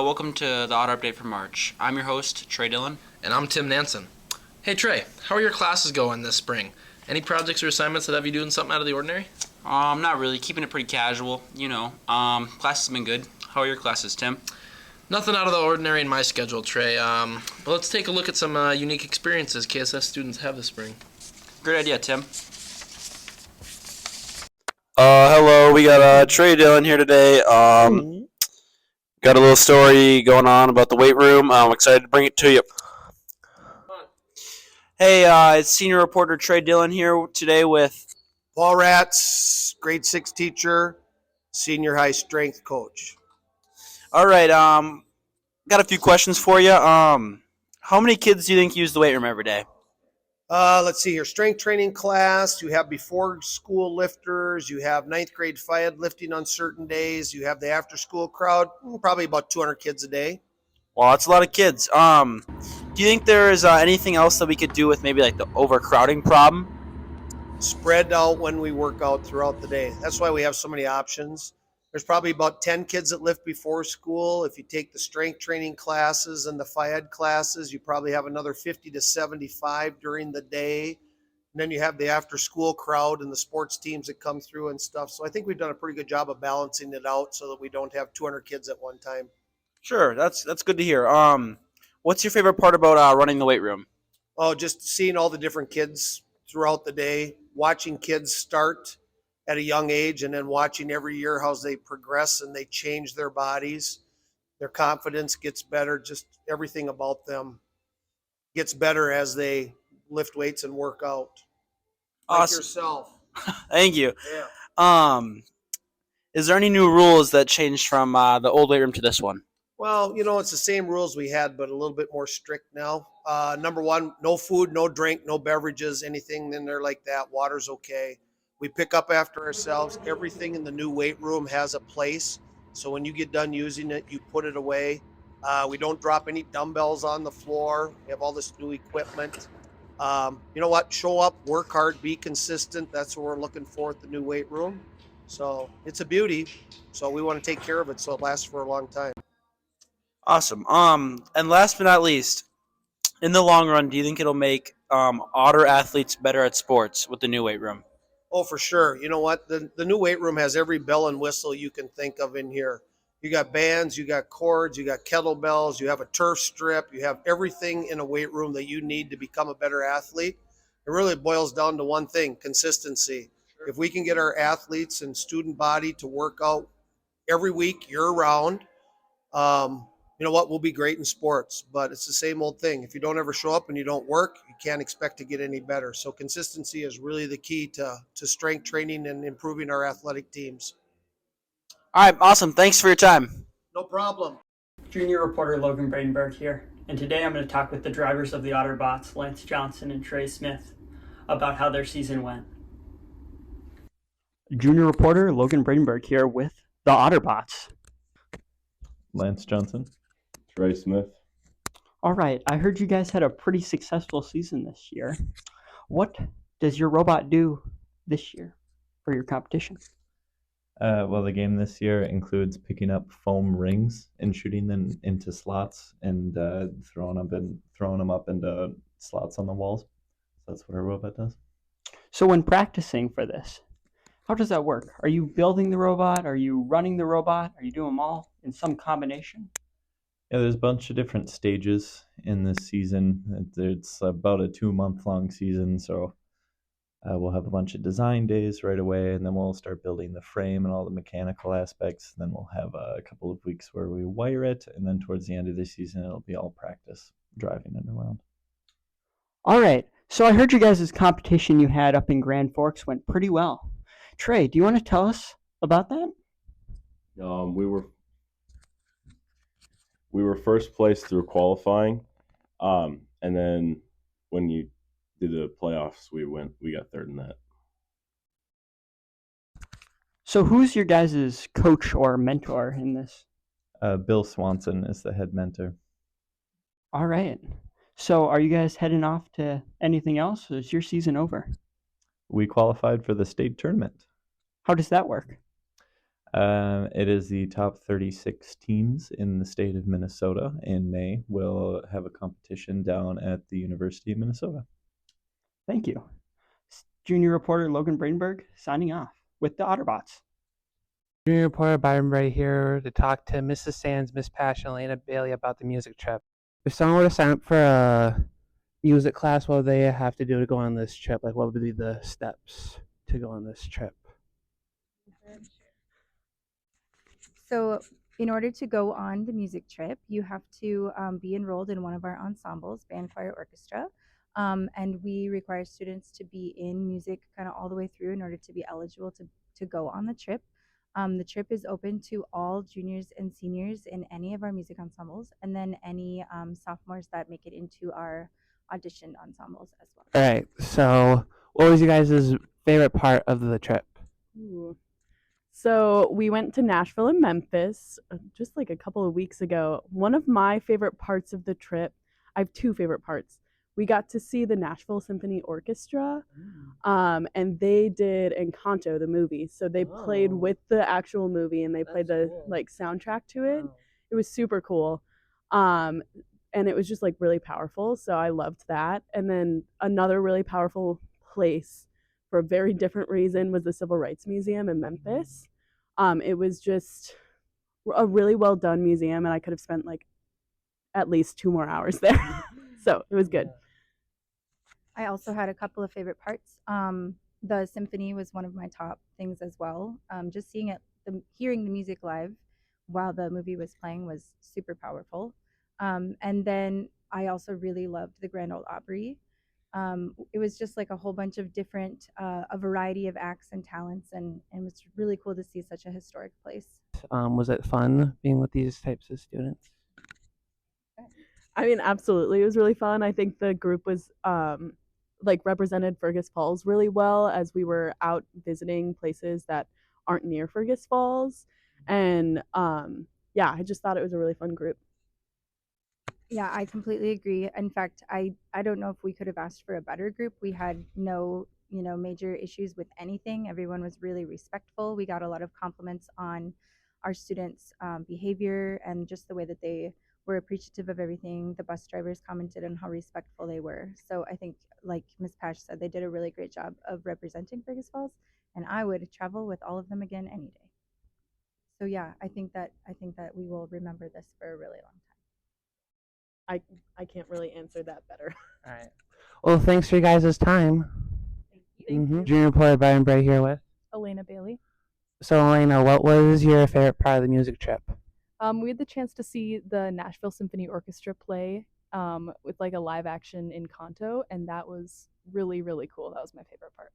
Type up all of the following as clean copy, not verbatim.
welcome to the Otter Update for March. I'm your host, Trey Dillon. And I'm Tim Nansen. Hey Trey, how are your classes going this spring? Any projects or assignments that have you doing something out of the ordinary? Not really, keeping it pretty casual, Classes have been good. How are your classes, Tim? Nothing out of the ordinary in my schedule, Trey. But let's take a look at some unique experiences KSS students have this spring. Great idea, Tim. Hello, we got Trey Dillon here today. Got a little story going on about the weight room. I'm excited to bring it to you. Hey, it's senior reporter Trey Dillon here today with Paul Ratz, grade 6 teacher, senior high strength coach. All right, got a few questions for you. How many kids do you think use the weight room every day? Let's see here. Strength training class. You have before school lifters. You have ninth grade FIAD lifting on certain days. You have the after school crowd. Probably about 200 kids a day. Well, that's a lot of kids. Do you think there is anything else that we could do with maybe like the overcrowding problem? Spread out when we work out throughout the day. That's why we have so many options. There's probably about 10 kids that lift before school. If you take the strength training classes and the FIAD classes, you probably have another 50 to 75 during the day. And then you have the after school crowd and the sports teams that come through and stuff. So I think we've done a pretty good job of balancing it out so that we don't have 200 kids at one time. Sure, that's good to hear. What's your favorite part about running the weight room? Oh, just seeing all the different kids throughout the day, watching kids start at a young age and then watching every year how they progress and they change their bodies. Their confidence gets better. Just everything about them gets better as they lift weights and work out. Like Awesome. yourself. Thank you. Yeah. Is there any new rules that changed from the old weight room to this one? Well, it's the same rules we had, but a little bit more strict now. Number one, no food, no drink, no beverages, anything in there like that. Water's okay. We pick up after ourselves. Everything in the new weight room has a place. So when you get done using it, you put it away. We don't drop any dumbbells on the floor. We have all this new equipment. You know what? Show up, work hard, be consistent. That's what we're looking for at the new weight room. So it's a beauty. So we want to take care of it so it lasts for a long time. Awesome. And last but not least, in the long run, do you think it'll make Otter athletes better at sports with the new weight room? Oh, for sure. You know what? The new weight room has every bell and whistle you can think of in here. You got bands, you got cords, you got kettlebells, you have a turf strip, you have everything in a weight room that you need to become a better athlete. It really boils down to one thing: consistency. If we can get our athletes and student body to work out every week, year round, you know what, we'll be great in sports. But it's the same old thing. If you don't ever show up and you don't work, you can't expect to get any better. So consistency is really the key to strength training and improving our athletic teams. All right, awesome. Thanks for your time. No problem. Junior reporter Logan Bradenberg here, and today I'm going to talk with the drivers of the Otterbots, Lance Johnson and Trey Smith, about how their season went. Junior reporter Logan Bradenberg here with the Otterbots. Lance Johnson. Trey Smith. All right, I heard you guys had a pretty successful season this year. What does your robot do this year for your competition? Well, the game this year includes picking up foam rings and shooting them into slots and throwing them up into slots on the walls. That's what our robot does. So when practicing for this, how does that work? Are you building the robot? Are you running the robot? Are you doing them all in some combination? Yeah, there's a bunch of different stages in this season. It's about a 2-month-long season, so we'll have a bunch of design days right away, and then we'll start building the frame and all the mechanical aspects. Then we'll have a couple of weeks where we wire it, and then towards the end of the season, it'll be all practice driving it around. All right. So I heard you guys' competition you had up in Grand Forks went pretty well. Trey, do you want to tell us about that? We were first place through qualifying, and then when you did the playoffs, we got third in that. So who's your guys' coach or mentor in this? Bill Swanson is the head mentor. All right. So are you guys heading off to anything else, or is your season over? We qualified for the state tournament. How does that work? It is the top 36 teams in the state of Minnesota. In May, we'll have a competition down at the University of Minnesota. Thank you. Junior reporter Logan Brainberg signing off with the Otterbots. Junior reporter Byron Bray here to talk to Mrs. Sands, Miss Pash, and Elena Bailey about the music trip. If someone were to sign up for a music class, what would they have to do to go on this trip? Like, what would be the steps to go on this trip? So in order to go on the music trip, you have to be enrolled in one of our ensembles, band, choir, orchestra. And we require students to be in music kind of all the way through in order to be eligible to go on the trip. The trip is open to all juniors and seniors in any of our music ensembles, and then any sophomores that make it into our auditioned ensembles as well. All right. So, what was you guys' favorite part of the trip? Ooh. So we went to Nashville and Memphis just like a couple of weeks ago. One of my favorite parts of the trip, I have two favorite parts. We got to see the Nashville Symphony Orchestra, and they did Encanto, the movie. So they played with the actual movie, and they played the like soundtrack to it. Wow. It was super cool, and it was just like really powerful. So I loved that. And then another really powerful place for a very different reason was the Civil Rights Museum in Memphis. It was just a really well done museum, and I could have spent like at least 2 more hours there. So it was good. I also had a couple of favorite parts. The symphony was one of my top things as well. Just seeing it, hearing the music live while the movie was playing was super powerful. And then I also really loved the Grand Ole Opry. It was just like a whole bunch of different, a variety of acts and talents, and it was really cool to see such a historic place. Was it fun being with these types of students? I mean, absolutely. It was really fun. I think the group was like represented Fergus Falls really well as we were out visiting places that aren't near Fergus Falls. And yeah, I just thought it was a really fun group. Yeah, I completely agree. In fact, I don't know if we could have asked for a better group. We had no, major issues with anything. Everyone was really respectful. We got a lot of compliments on our students' behavior and just the way that they were appreciative of everything. The bus drivers commented on how respectful they were. So I think, like Ms. Pash said, they did a really great job of representing Fergus Falls, and I would travel with all of them again any day. So yeah, I think that we will remember this for a really long time. I can't really answer that better. All right. Well, thanks for you guys' time. Thank you. Junior reporter Byron Bray here with Elena Bailey. So, Elena, what was your favorite part of the music trip? We had the chance to see the Nashville Symphony Orchestra play with like a live action Encanto, and that was really, really cool. That was my favorite part.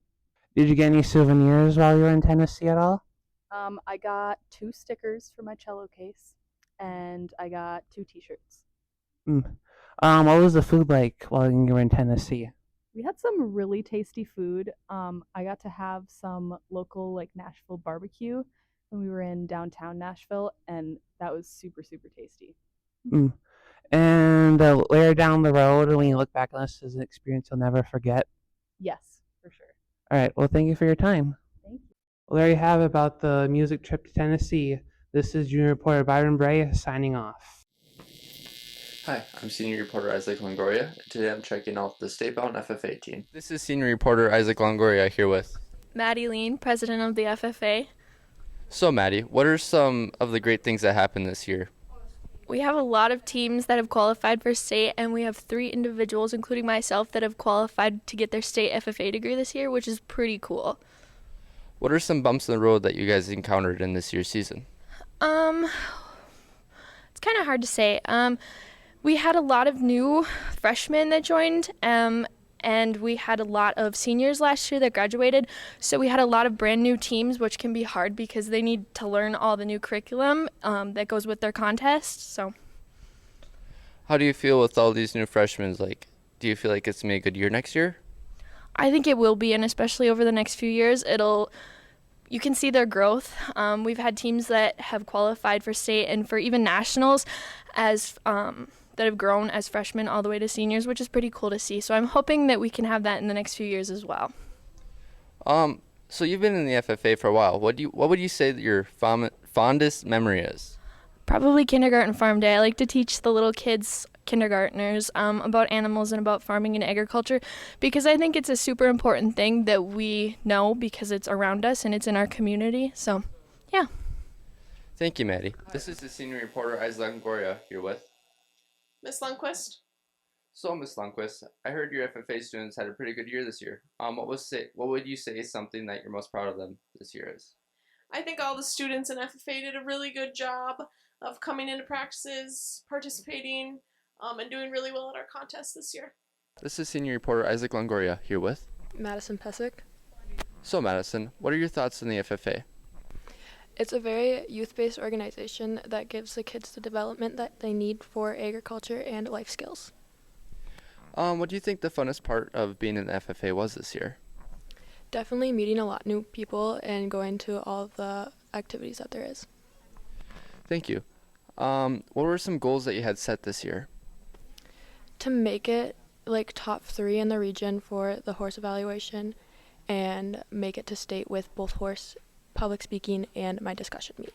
Did you get any souvenirs while you were in Tennessee at all? I got 2 stickers for my cello case, and I got 2 t-shirts. What was the food like while you were in Tennessee? We had some really tasty food. I got to have some local like Nashville barbecue when we were in downtown Nashville, and that was super, super tasty. And later down the road, when you look back on this as an experience you'll never forget? Yes, for sure. All right. Well, thank you for your time. Thank you. Well, there you have it about the music trip to Tennessee. This is junior reporter Byron Bray signing off. Hi, I'm senior reporter Isaac Longoria. Today I'm checking out the state-bound FFA team. This is senior reporter Isaac Longoria here with Maddie Lean, president of the FFA. So Maddie, what are some of the great things that happened this year? We have a lot of teams that have qualified for state, and we have 3 individuals, including myself, that have qualified to get their state FFA degree this year, which is pretty cool. What are some bumps in the road that you guys encountered in this year's season? It's kind of hard to say. We had a lot of new freshmen that joined, and we had a lot of seniors last year that graduated. So we had a lot of brand new teams, which can be hard because they need to learn all the new curriculum that goes with their contest. So, how do you feel with all these new freshmen? Like, do you feel like it's gonna be a good year next year? I think it will be, and especially over the next few years, you can see their growth. We've had teams that have qualified for state and for even nationals as that have grown as freshmen all the way to seniors, which is pretty cool to see. So I'm hoping that we can have that in the next few years as well. So you've been in the FFA for a while. What would you say that your fondest memory is? Probably kindergarten farm day. I like to teach the little kids, kindergartners, about animals and about farming and agriculture because I think it's a super important thing that we know because it's around us and it's in our community. So, yeah. Thank you, Maddie. This is the senior reporter, Isla Longoria, here with Miss Lundquist? So, Miss Lundquist, I heard your FFA students had a pretty good year this year. What would you say is something that you're most proud of them this year is? I think all the students in FFA did a really good job of coming into practices, participating, and doing really well at our contest this year. This is senior reporter Isaac Longoria, here with Madison Pesic. So, Madison, what are your thoughts on the FFA? It's a very youth-based organization that gives the kids the development that they need for agriculture and life skills. What do you think the funnest part of being in the FFA was this year? Definitely meeting a lot of new people and going to all the activities that there is. Thank you. What were some goals that you had set this year? To make it like top 3 in the region for the horse evaluation and make it to state with both horse, public speaking, and my discussion meet.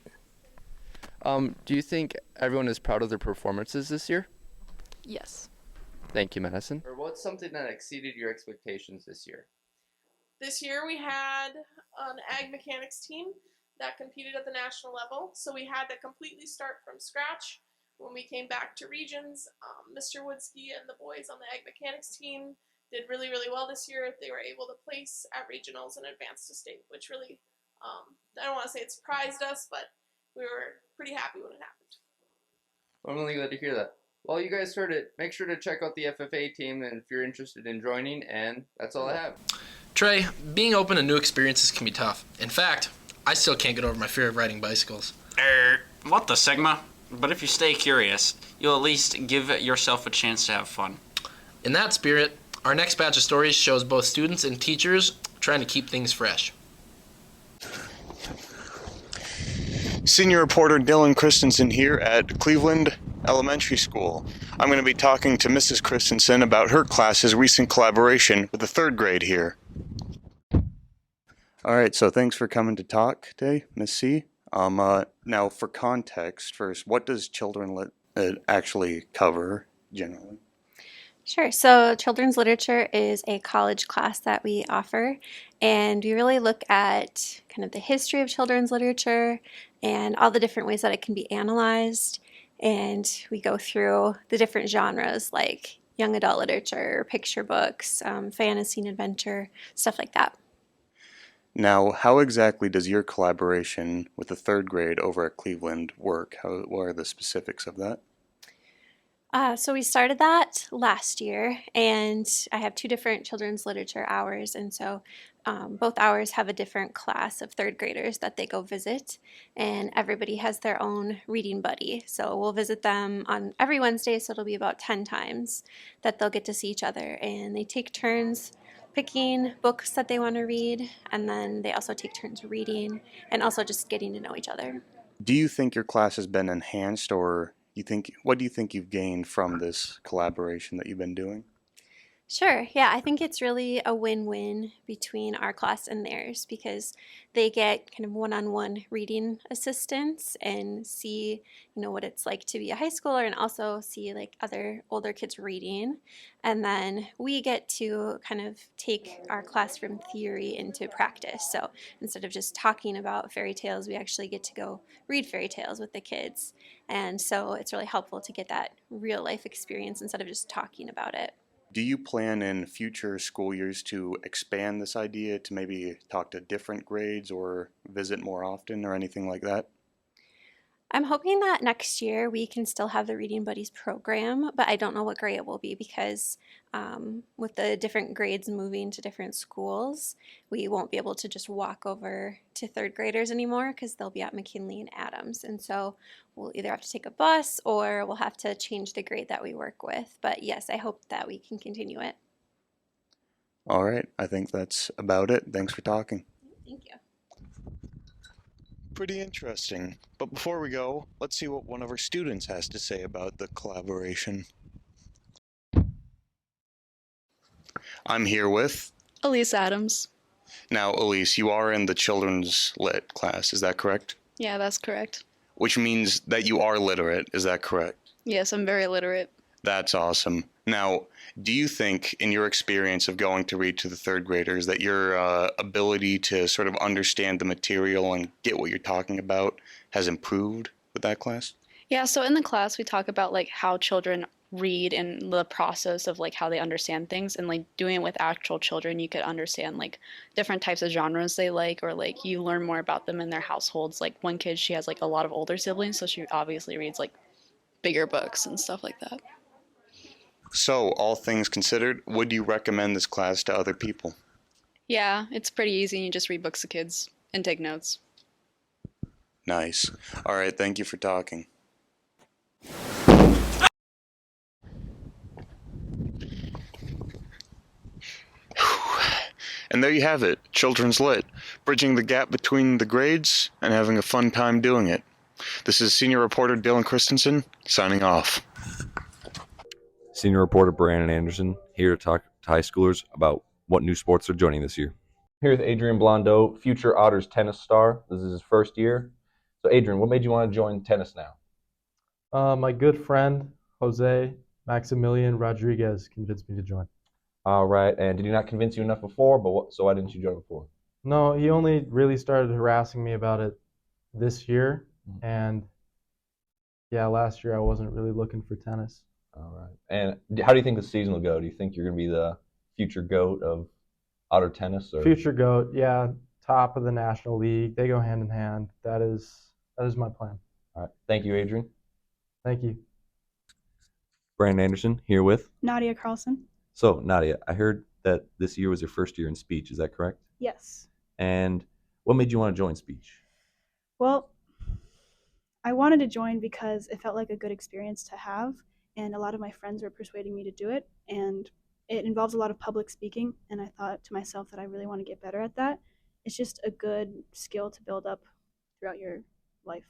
Do you think everyone is proud of their performances this year? Yes. Thank you, Madison. Or what's something that exceeded your expectations this year? This year we had an ag mechanics team that competed at the national level, so we had to completely start from scratch. When we came back to regions, Mr. Woodski and the boys on the ag mechanics team did really, really well this year. They were able to place at regionals and advance to state, which really, I don't want to say it surprised us, but we were pretty happy when it happened. I'm really glad to hear that. Well, you guys heard it. Make sure to check out the FFA team and if you're interested in joining, and that's all I have. Trey, being open to new experiences can be tough. In fact, I still can't get over my fear of riding bicycles. What the Sigma? But if you stay curious, you'll at least give yourself a chance to have fun. In that spirit, our next batch of stories shows both students and teachers trying to keep things fresh. Senior reporter Dylan Christensen here at Cleveland Elementary School. I'm going to be talking to Mrs. Christensen about her class's recent collaboration with the 3rd grade here. All right, so thanks for coming to talk today, Miss C. Now, for context, first, what does children lit actually cover generally? Sure. So children's literature is a college class that we offer, and we really look at kind of the history of children's literature and all the different ways that it can be analyzed. And we go through the different genres like young adult literature, picture books, fantasy and adventure, stuff like that. Now, how exactly does your collaboration with the 3rd grade over at Cleveland work? What are the specifics of that? So we started that last year, and I have 2 different children's literature hours, and so both hours have a different class of 3rd graders that they go visit, and everybody has their own reading buddy. So we'll visit them on every Wednesday, so it'll be about 10 times that they'll get to see each other, and they take turns picking books that they want to read, and then they also take turns reading and also just getting to know each other. Do you think your class has been enhanced, or what do you think you've gained from this collaboration that you've been doing? Sure. Yeah, I think it's really a win-win between our class and theirs because they get kind of one-on-one reading assistance and see, what it's like to be a high schooler and also see like other older kids reading. And then we get to kind of take our classroom theory into practice. So instead of just talking about fairy tales, we actually get to go read fairy tales with the kids. And so it's really helpful to get that real life experience instead of just talking about it. Do you plan in future school years to expand this idea to maybe talk to different grades or visit more often or anything like that? I'm hoping that next year we can still have the Reading Buddies program, but I don't know what grade it will be because with the different grades moving to different schools, we won't be able to just walk over to 3rd graders anymore because they'll be at McKinley and Adams. And so we'll either have to take a bus or we'll have to change the grade that we work with. But yes, I hope that we can continue it. All right, I think that's about it. Thanks for talking. Thank you. Pretty interesting. But before we go, let's see what one of our students has to say about the collaboration. I'm here with Elise Adams. Now, Elise, you are in the children's lit class, is that correct? Yeah, that's correct. which means that you are literate. Is that correct? Yes, I'm very literate. That's awesome. Now, do you think, in your experience of going to read to the third graders, that your ability to sort of understand the material and get what you're talking about has improved with that class? Yeah, so in the class we talk about like how children read and the process of like how they understand things, and like doing it with actual children you could understand like different types of genres they like, or like you learn more about them in their households. Like one kid, she has like a lot of older siblings, so she obviously reads like bigger books and stuff like that. So, all things considered, would you recommend this class to other people? Yeah, it's pretty easy. You just read books to kids and take notes. Nice. All right, thank you for talking. And there you have it, Children's Lit, bridging the gap between the grades and having a fun time doing it. This is senior reporter Dylan Christensen, signing off. Senior reporter Brandon Anderson, here to talk to high schoolers about what new sports are joining this year. Here with Adrian Blondeau, future Otters tennis star. This is his first year. So Adrian, what made you want to join tennis now? My good friend, Jose Maximilian Rodriguez, convinced me to join. All right, and did he not convince you enough before? So why didn't you join before? No, he only really started harassing me about it this year, and yeah, last year I wasn't really looking for tennis. All right. And how do you think the season will go? Do you think you're going to be the future GOAT of Otter tennis? Or? Future GOAT, yeah, top of the National League. They go hand in hand. That is my plan. All right. Thank you, Adrian. Thank you. Brandon Anderson, here with Nadia Carlson. So, Nadia, I heard that this year was your first year in speech. Is that correct? Yes. And what made you want to join speech? Well, I wanted to join because it felt like a good experience to have, and a lot of my friends were persuading me to do it, and it involves a lot of public speaking, and I thought to myself that I really want to get better at that. It's just a good skill to build up throughout your life.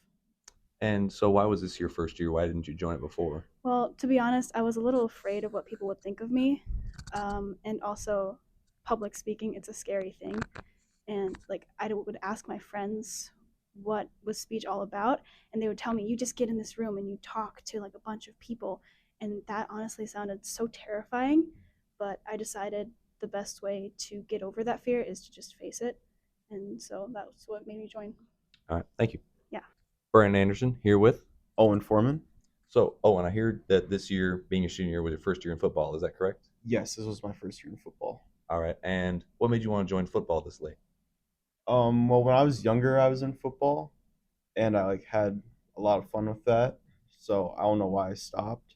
And so why was this your first year? Why didn't you join it before? Well, to be honest, I was a little afraid of what people would think of me, and also public speaking, it's a scary thing. And like I would ask my friends what was speech all about, and they would tell me, you just get in this room and you talk to like a bunch of people, and that honestly sounded so terrifying. But I decided the best way to get over that fear is to just face it, and so that's what made me join. All right, thank you. Yeah. Brandon Anderson, here with Owen Foreman. So, Owen, I heard that this year, being your senior year, was your first year in football. Is that correct? Yes, this was my first year in football. All right, and what made you want to join football this late? Well, when I was younger, I was in football, and I had a lot of fun with that. So I don't know why I stopped.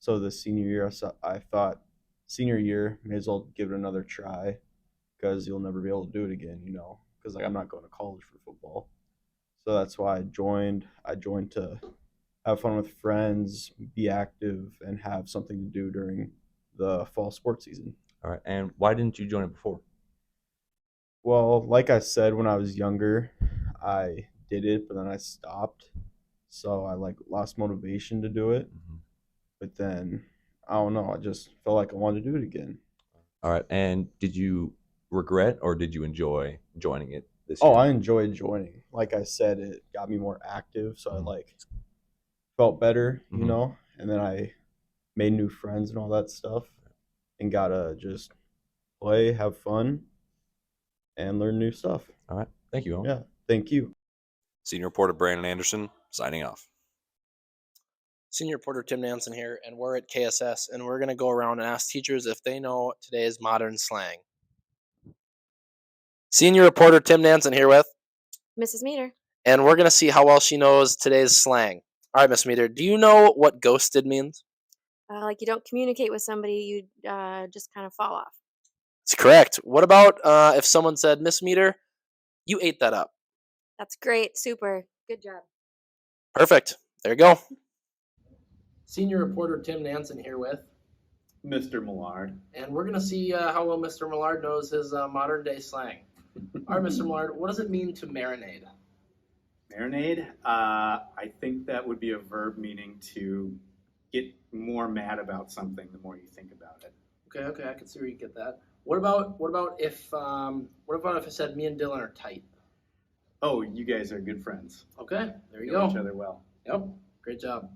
So the senior year, I thought, senior year, may as well give it another try, because you'll never be able to do it again, because I'm not going to college for football. So that's why I joined. I joined to have fun with friends, be active, and have something to do during the fall sports season. All right, and why didn't you join it before? Well, like I said, when I was younger, I did it, but then I stopped. So I lost motivation to do it. Mm-hmm. But then, I don't know, I just felt like I wanted to do it again. All right, and did you regret or did you enjoy joining it this year? Oh, I enjoyed joining. Like I said, it got me more active, so I felt better, and then I made new friends and all that stuff, and got to just play, have fun, and learn new stuff. All right. Thank you, Owen. Yeah, thank you. Senior reporter Brandon Anderson, signing off. Senior reporter Tim Nansen here, and we're at KSS, and we're going to go around and ask teachers if they know today's modern slang. Senior reporter Tim Nansen here with Mrs. Meter. And we're going to see how well she knows today's slang. All right, Miss Meter, do you know what ghosted means? Like you don't communicate with somebody, you just kind of fall off. That's correct. What about if someone said, Miss Meter, you ate that up? That's great. Super. Good job. Perfect. There you go. Senior reporter Tim Nansen here with Mr. Millard. And we're going to see how well Mr. Millard knows his modern day slang. All right, Mr. Millard, what does it mean to marinade? Marinade? I think that would be a verb meaning to get more mad about something the more you think about it. Okay, I can see where you get that. What about if I said me and Dylan are tight? Oh, you guys are good friends. Okay, there you Know go. each other well. Yep, great job.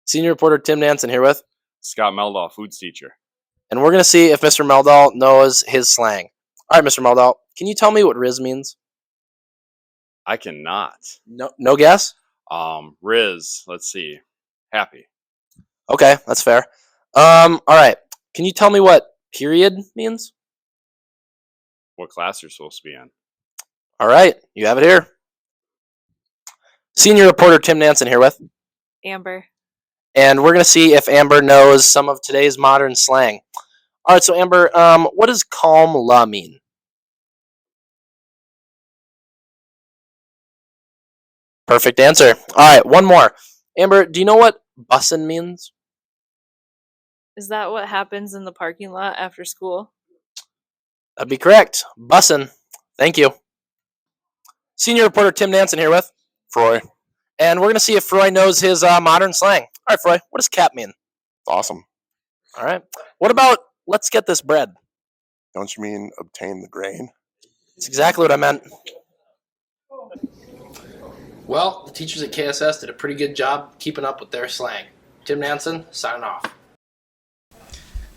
Senior reporter Tim Nansen here with, Scott Meldall, foods teacher. and we're going to see if Mr. Meldal knows his slang. All right, Mr. Meldal, can you tell me what Riz means? I cannot. No guess? Riz, let's see. Happy. Okay, that's fair. All right, can you tell me what period means? What class you're supposed to be in. All right, you have it here. Senior reporter Tim Nansen here with, Amber. and we're going to see if Amber knows some of today's modern slang. All right, so Amber, what does calm la mean? Perfect answer. All right, one more. Amber, do you know what bussin' means? Is that what happens in the parking lot after school? That'd be correct. Bussin'. Thank you. Senior reporter Tim Nansen here with Froy. and we're going to see if Froy knows his modern slang. All right, Froy, what does cap mean? Awesome. All right. What about let's get this bread? Don't you mean obtain the grain? That's exactly what I meant. Well, the teachers at KSS did a pretty good job keeping up with their slang. Tim Nansen, signing off.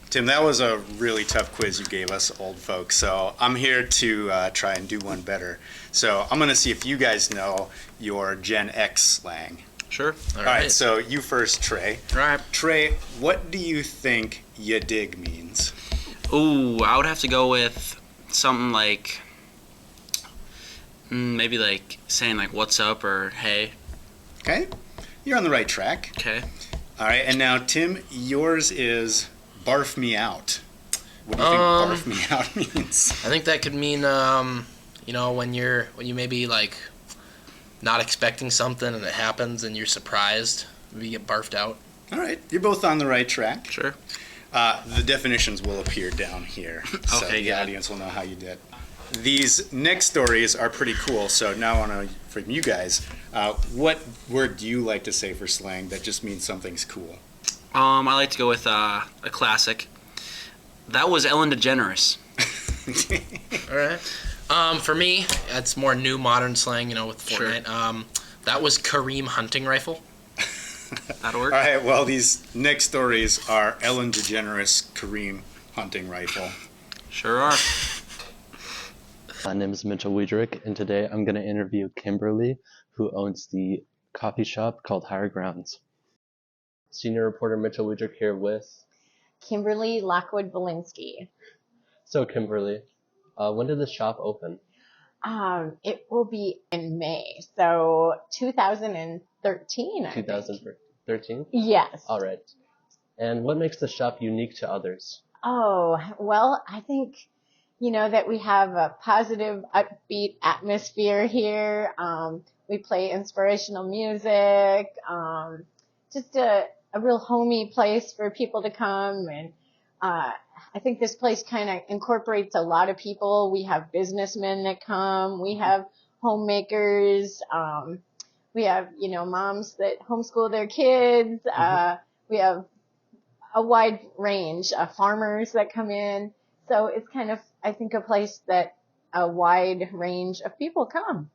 Tim, that was a really tough quiz you gave us old folks, so I'm here to try and do one better. So I'm going to see if you guys know your Gen X slang. Sure. All right, so you first, Trey. All right. Trey, what do you think ya dig means? Ooh, I would have to go with something like maybe like saying like what's up or hey. Okay, you're on the right track. Okay. All right, and now Tim, yours is barf me out. What do you think barf me out means? I think that could mean, when you maybe like not expecting something and it happens and you're surprised, you get barfed out. All right, you're both on the right track. Sure. The definitions will appear down here, so Okay, the good. audience will know how you did. These next stories are pretty cool, so now I want to know from you guys, what word do you like to say for slang that just means something's cool? I like to go with a classic. That was Ellen DeGeneres. All right. For me, it's more new modern slang, with Fortnite. That was Kareem hunting rifle. That'll work. All right, well, these next stories are Ellen DeGeneres Kareem hunting rifle. Sure are. My name is Mitchell Wiedrick, and today I'm going to interview Kimberly, who owns the coffee shop called Higher Grounds. Senior reporter Mitchell Wiedrick here with Kimberly Lockwood-Belinsky. So Kimberly, when did the shop open? It will be in May, so 2013. 2013? Yes. All right. And what makes the shop unique to others? Oh, well, I think, that we have a positive, upbeat atmosphere here. We play inspirational music, just a real homey place for people to come. And I think this place kind of incorporates a lot of people. We have businessmen that come. We have homemakers. We have, moms that homeschool their kids. We have a wide range of farmers that come in. So it's kind of, I think, a place that a wide range of people come.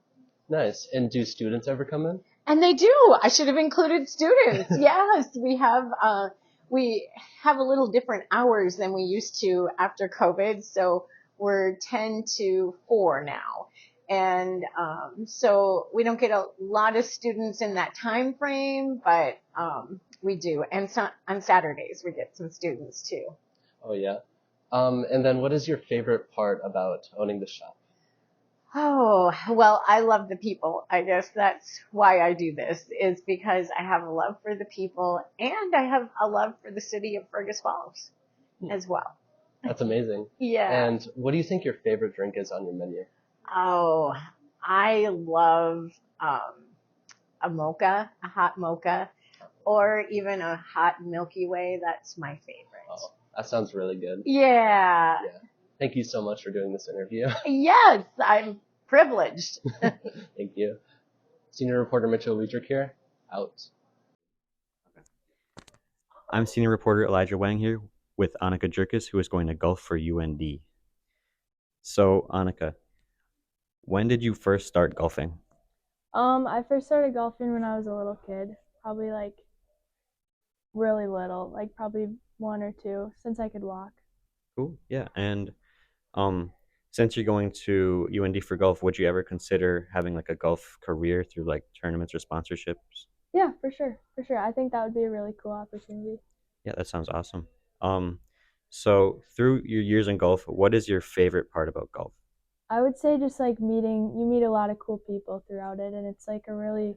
Nice. And do students ever come in? And they do. I should have included students. Yes, we have a little different hours than we used to after COVID. So we're 10 to 4 now. And so we don't get a lot of students in that time frame, but we do. And so on Saturdays, we get some students too. Oh, yeah. And then what is your favorite part about owning the shop? Oh, well, I love the people. I guess that's why I do this, is because I have a love for the people and I have a love for the city of Fergus Falls as well. That's amazing. Yeah. And what do you think your favorite drink is on your menu? Oh, I love a mocha, a hot mocha, or even a hot Milky Way. That's my favorite. Oh, that sounds really good. Yeah. Thank you so much for doing this interview. Yes, I'm privileged. Thank you. Senior reporter Mitchell Wiedrick here. Out. I'm senior reporter Elijah Wang here with Annika Jerkis, who is going to golf for UND. So, Annika, when did you first start golfing? I first started golfing when I was a little kid, probably like really little, like probably 1 or 2, since I could walk. Cool. Yeah. And since you're going to UND for golf, would you ever consider having like a golf career through like tournaments or sponsorships? Yeah, for sure, for sure. I think that would be a really cool opportunity. Yeah, that sounds awesome. So through your years in golf, what is your favorite part about golf? I would say just like you meet a lot of cool people throughout it, and it's like a really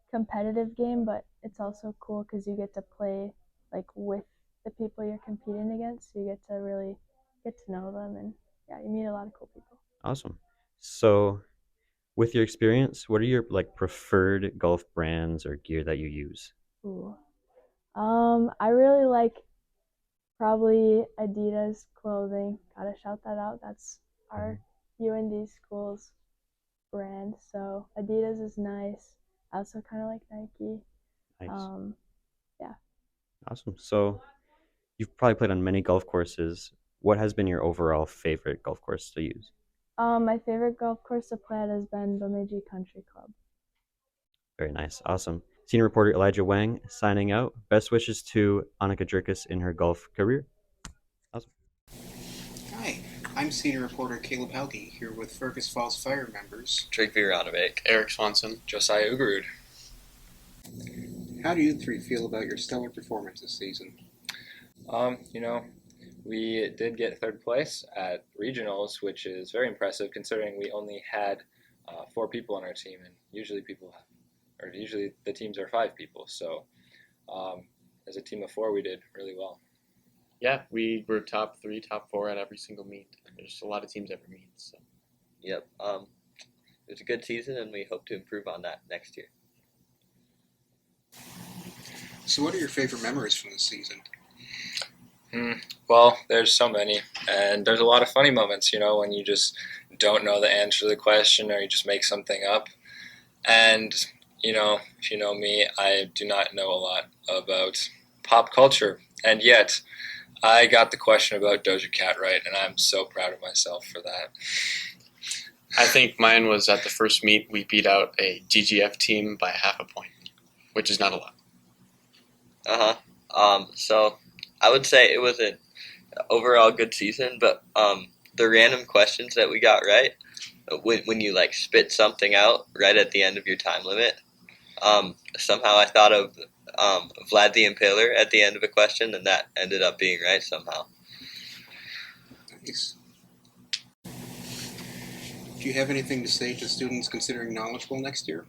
competitive game, but it's also cool because you get to play like with the people you're competing against, so you get to really get to know them, and yeah, you meet a lot of cool people. Awesome. So with your experience, what are your like preferred golf brands or gear that you use? Ooh. I really like probably Adidas clothing. Gotta shout that out. That's our UND school's brand. So Adidas is nice. I also kind of like Nike. Nice. Yeah. Awesome. So you've probably played on many golf courses. What has been your overall favorite golf course to use? My favorite golf course to play at has been Bemidji Country Club. Very nice. Awesome. Senior reporter Elijah Wang signing out. Best wishes to Annika Jerkis in her golf career. Awesome. Hi, I'm senior reporter Caleb Helge here with Fergus Falls Fire members Drake Viranovic, Eric Swanson, Josiah Ugrud. How do you three feel about your stellar performance this season? We did get third place at regionals, which is very impressive considering we only had 4 people on our team, and usually the teams are 5 people. So as a team of 4, we did really well. Yeah, we were top 3, top 4 at every single meet. There's a lot of teams every meet. So. Yep. It was a good season, and we hope to improve on that next year. So what are your favorite memories from this season? Well, there's so many, and there's a lot of funny moments, when you just don't know the answer to the question or you just make something up. And, if you know me, I do not know a lot about pop culture, and yet I got the question about Doja Cat right, and I'm so proud of myself for that. I think mine was at the first meet, we beat out a GGF team by half a point, which is not a lot. So I would say it was an overall good season, but the random questions that we got right, when you like spit something out right at the end of your time limit, somehow I thought of Vlad the Impaler at the end of a question, and that ended up being right somehow. Nice. Do you have anything to say to students considering Knowledge Bowl next year?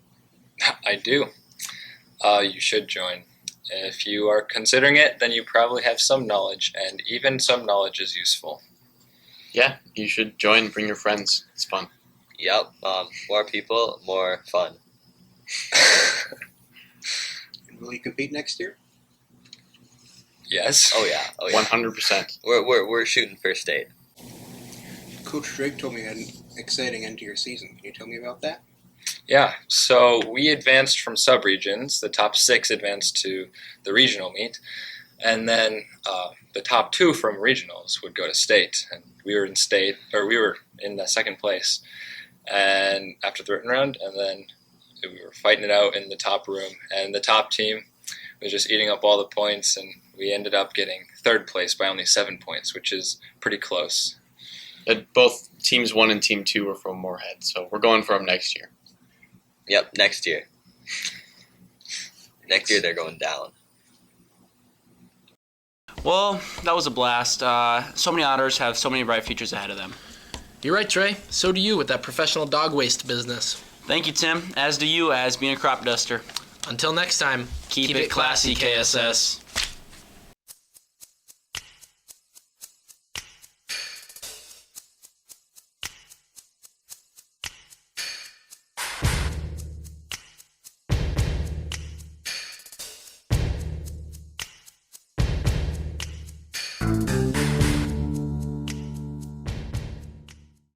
I do. You should join. If you are considering it, then you probably have some knowledge, and even some knowledge is useful. Yeah, you should join, bring your friends. It's fun. Yep, more people, more fun. And will you compete next year? Yes. Oh yeah. 100%. We're shooting for state. Coach Drake told me you had an exciting end to your season. Can you tell me about that? Yeah, so we advanced from sub-regions. The top 6 advanced to the regional meet, and then the top 2 from regionals would go to state. And we were in the second place, and after the written round, and then we were fighting it out in the top room, and the top team was just eating up all the points, and we ended up getting third place by only 7 points, which is pretty close. Both teams 1 and team 2 were from Moorhead, so we're going for them next year. Yep, next year. Next year they're going down. Well, that was a blast. So many Otters have so many bright futures ahead of them. You're right, Trey. So do you with that professional dog waste business. Thank you, Tim. As do you as being a crop duster. Until next time, Keep it classy, KSS.